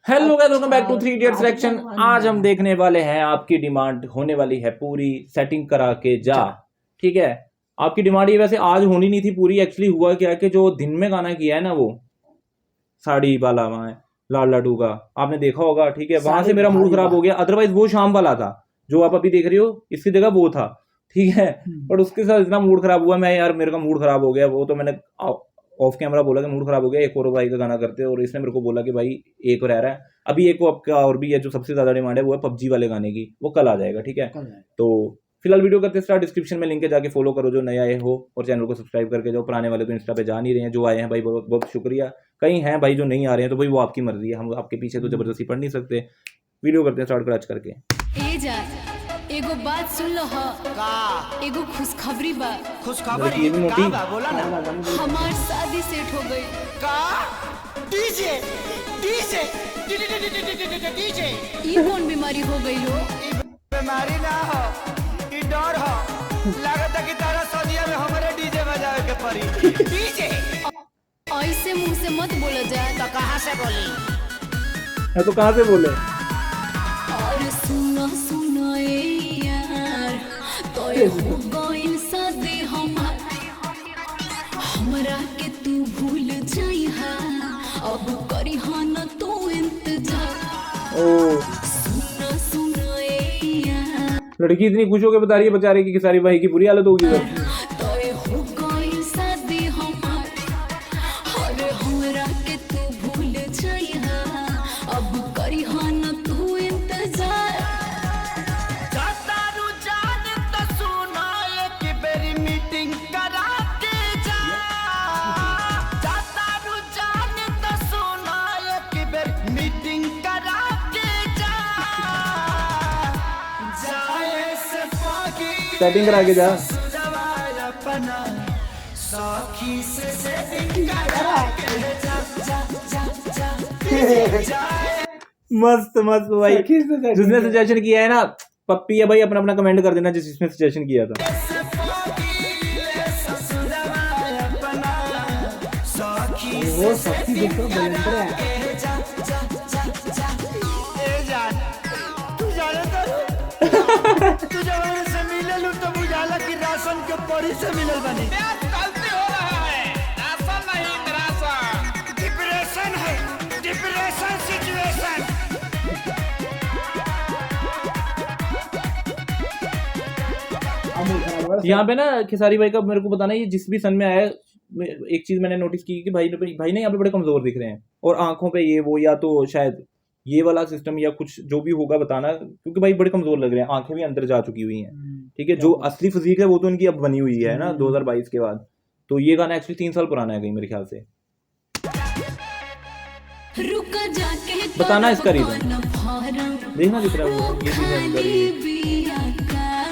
Hello guys, welcome back to three idiot selection. आज हम देखने वाले हैं आपकी डिमांड होने वाली है पूरी, सेटिंग करा के जा। ठीक है, आपकी डिमांड ये वैसे आज होनी नहीं थी पूरी। एक्चुअली हुआ क्या कि जो दिन में गाना किया है ना, वो साड़ी वाला वहाँ लाल लाडू का आपने देखा होगा। ठीक है, वहां से मेरा मूड खराब हो गया। अदरवाइज वो शाम वाला था जो आप अभी देख रही हो, इसकी जगह वो था। ठीक है, बट उसके साथ इतना मूड खराब हुआ, मैं यार मेरे का मूड खराब हो गया। वो तो मैंने ऑफ कैमरा बोला कि मूड खराब हो गया, एक और भाई का गाना करते हैं। और इसने मेरे को बोला कि भाई एक रह रहा है अभी, एक आपका और भी है जो सबसे ज्यादा डिमांड है, वो है पबजी वाले गाने की। वो कल आ जाएगा। ठीक है, तो फिलहाल वीडियो करते स्टार्ट। डिस्क्रिप्शन में लिंक है, जाके फॉलो करो जो नए आए हो, और चैनल को सब्सक्राइब करके जाओ। पुराने वाले तो इंस्टा पे जा नहीं रहे हैं, जो आए हैं भाई बहुत बहुत शुक्रिया। कहीं हैं भाई जो नहीं आ रहे हैं, तो भाई वो आपकी मर्जी है, हम आपके पीछे तो जबरदस्ती पढ़ नहीं सकते। वीडियो करते हैं स्टार्ट क्रच करके। एगो बात सुन लो का एगो खुशखबरी बा। खुशखबरी ये भी मोटी बा बोला ना। हमार शादी सेट हो गई का। डीजे डीजे डीजे ये कौन बीमारी हो गई हो? बीमारी ना हो, ई डर हो। लागत कि तारा सदिया में हमारे डीजे बजावे के पड़ी। डीजे ऐसे मुंह से मत बोला जाए। तो कहां से बोली? तो कहां से बोले? और सुनो सुनो यार, तो हो गइल शादी हमरा के तू भूल जाइहा, अब करी न तू इंतजार। ओ सुनो सुनो यार, लड़की इतनी खुश होकर बता रही है बेचारे की कि सारी भाई की बुरी हालत होगी। सेटिंग करा के जा। मस्त मस्त भाई, जिसने सजेशन किया है ना पप्पी है भाई, अपना अपना कमेंट कर देना जिसने सजेशन किया था। वो सख्ती देखो बलंदर है। तू जब से मिलल तो बुझाला कि राशन के परी से मिलल बनी। गलती हो रहा है, राशन नहीं राशन। डिप्रेशन है, डिप्रेशन सिचुएशन। यहाँ पे ना खेसारी भाई का मेरे को बताना, ये जिस भी सन में आया, एक चीज मैंने नोटिस की कि भाई ने यहाँ पे बड़े कमजोर दिख रहे हैं, और आंखों पे ये वो, या तो शायद ये वाला सिस्टम या कुछ जो भी होगा बताना, क्योंकि भाई बड़े कमजोर लग रहे हैं, आंखें भी अंदर जा चुकी हुई हैं। ठीक है, जो असली फिजिक है वो तो उनकी अब बनी हुई है ना 2022 के बाद। तो ये गाना एक्चुअली 3 साल पुराना है कहीं मेरे ख्याल से। बताना इसका रीजन, देखना दिख रहा है वो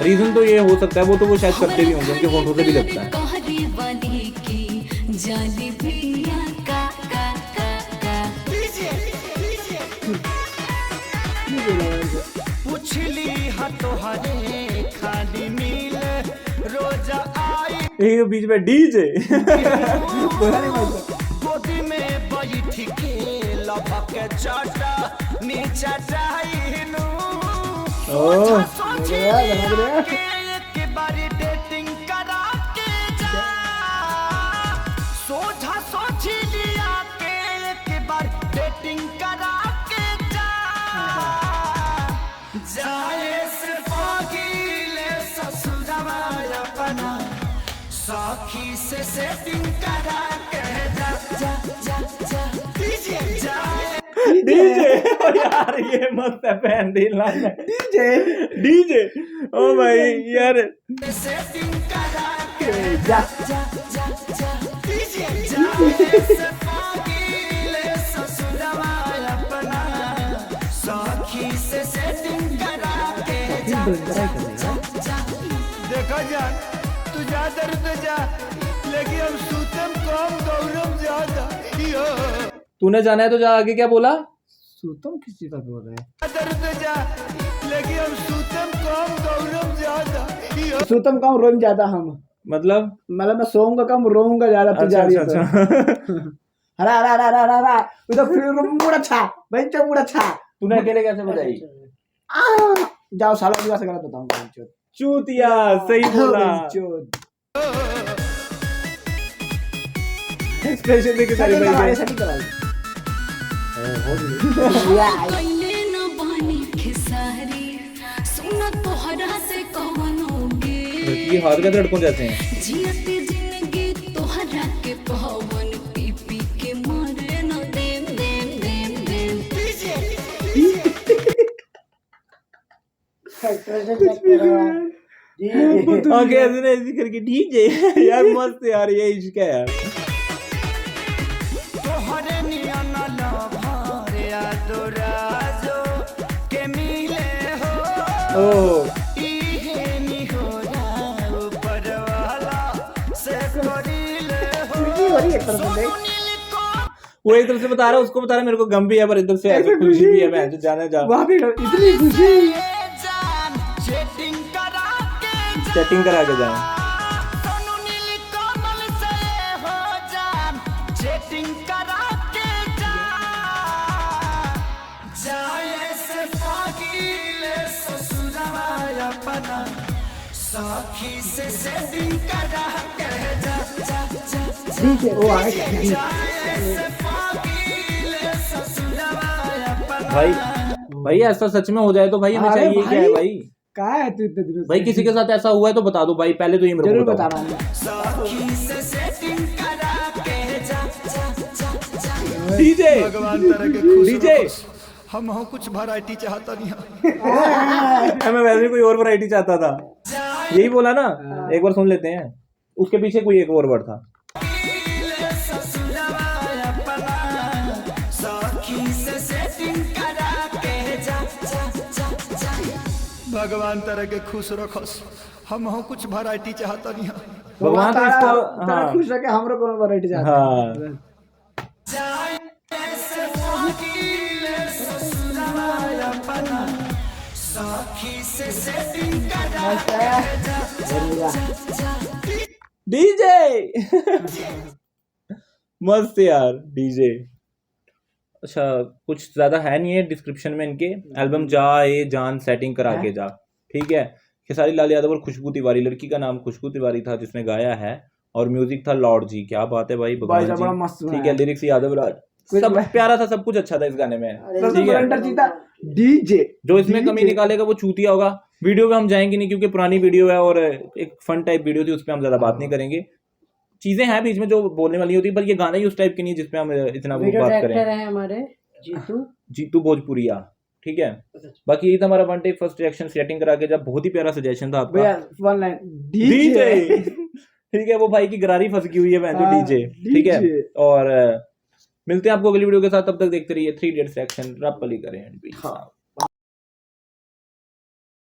रीजन तो ये हो सकता है, वो तो वो शायद करते भी होंगे, उनके फोटो से भी लगता है। ये बीच में डीजे गोदी में बैठ के लपक के चाटा नीचा चाइनु। एक बारी डेटिंग करा के जा, सोचा सोच लिया के एक बार डेटिंग करा के जा। जाए से पागीले ससुरवा अपना साखी से सेटिंग करा के जा जा जा जा। डीजे डीजे यार ये मस्त है, फैन दिल डीजे डीजे। ओ भाई यार सेटिंग करा के जा जा जा जा। डीजे से पागीले ससुरवा अपना साखी से सेटिंग करा के जा जा जा। देखो जान तू जा दर तो जा, लेकिन हम सूतम कम गौरव ज्यादा। तूने जाना है तो जा, आगे क्या बोला? सूतम किस चीज का बोल रहे हैं? दर तो जा, लेकिन हम सूतम कम गौरव ज्यादा। सूतम कम रोम ज्यादा हम, मतलब मैं सोऊंगा कम रोऊंगा ज्यादा। तू जा रही है हरा हरा हरा हरा हरा उधर फिर मूड अच्छा भाई चो मूड अच्छा तूने अकेले कैसे बजाई? जाओ साला दिवस गलत बताऊंगा चो चूतिया, सही बोला। एक्सप्रेशन देके सारी भाई पहले न बनी खिसारी सुना तोहरा से कवनोगे ये हाथ का धड़कन जैसे हैं। जियते जिंदगी तोहरा के पवन पी पी के मरे न देम देम देम देम आगे ऐसे करके डीजे यार मस्त यार, ये इश्क है यार। तोहरे नियन लभर यादोराजो के मिले हो ओ इहे निहोरा ऊपर वाला से करिले हो सुनील को वो एक तरफ से बता रहा है, उसको बता रहा है मेरे को गम भी है, पर इधर से ऐसे खुशी भी है। मैं जो जाने जा वहां पे इतनी खुशी जान चेटिंग करा के सेटिंग करा के जाए। सुनील कमल से हो जान चेटिंग करा के जाए से फागिले ससुरवा अपना सखी से सेटिंग करा के जा जा जा ठीक है वो आए भाई भाई ऐसा सच में हो जाए तो भाई हमें अरे चाहिए क्या है भाई? कहा है तू इतने दिनों से भाई किसी के साथ ऐसा हुआ है तो बता दो भाई, पहले तो ये मेरे जरूर को बता बताओ। रहा हूँ सखी से सेटिंग करा के जा जा जा जा डीजे भगवान तरह के खुश डीजे हम हो कुछ वैरायटी चाहता नहीं मैं वैसे कोई और वैरायटी चाहता था, यही बोला ना। एक बार सुन लेते हैं, उसके पीछे कोई एक और वर्ड था। सखी से सेटिंग करा के जा जा जा जा भगवान तरह के खुश रखस हम हो कुछ वैरायटी चाहता नहीं भगवान तो इसको हाँ खुश रखे हमरो कोनो वैरायटी चाहते हाँ सखी से सेटिंग करा डीजे मस्त यार डीजे। अच्छा कुछ ज्यादा है नहीं है डिस्क्रिप्शन में इनके। एल्बम जा ए जान सेटिंग करा के जा, ठीक है। खेसारी लाल यादव और खुशबू तिवारी, लड़की का नाम खुशबू तिवारी था जिसने गाया है, और म्यूजिक था लॉर्ड जी। क्या बात है भाई, भगवान भाई बड़ा मस्त जी, सुना ठीक है। है। लिरिक्स यादव राज, सब प्यारा था, सब कुछ अच्छा था इस गाने में, ठीक है। जीता डीजे जो इसमें कमी निकालेगा वो चूतिया होगा। वीडियो पे हम जाएंगे नहीं क्योंकि पुरानी वीडियो है और एक फन टाइप वीडियो थी, उस पर हम ज्यादा बात नहीं करेंगे। चीजें हैं बीच में जो बोलने वाली होती है, पर ये गाना ही उस टाइप की नहीं जिसपे हम इतना वो बात करें। है हमारे जीतू भोजपुरिया, ठीक है। बाकी यही था हमारा one take first reaction setting करा के। जब बहुत ही प्यारा सजेशन था आपका, वन लाइन डीजे ठीक है। वो भाई की गरारी फंस गई हुई है बहन डीजे, ठीक है। और मिलते हैं आपको अगली वीडियो के साथ, तब तक देखते रहिए 3 इडियट्स रिएक्शन। रब पली करें।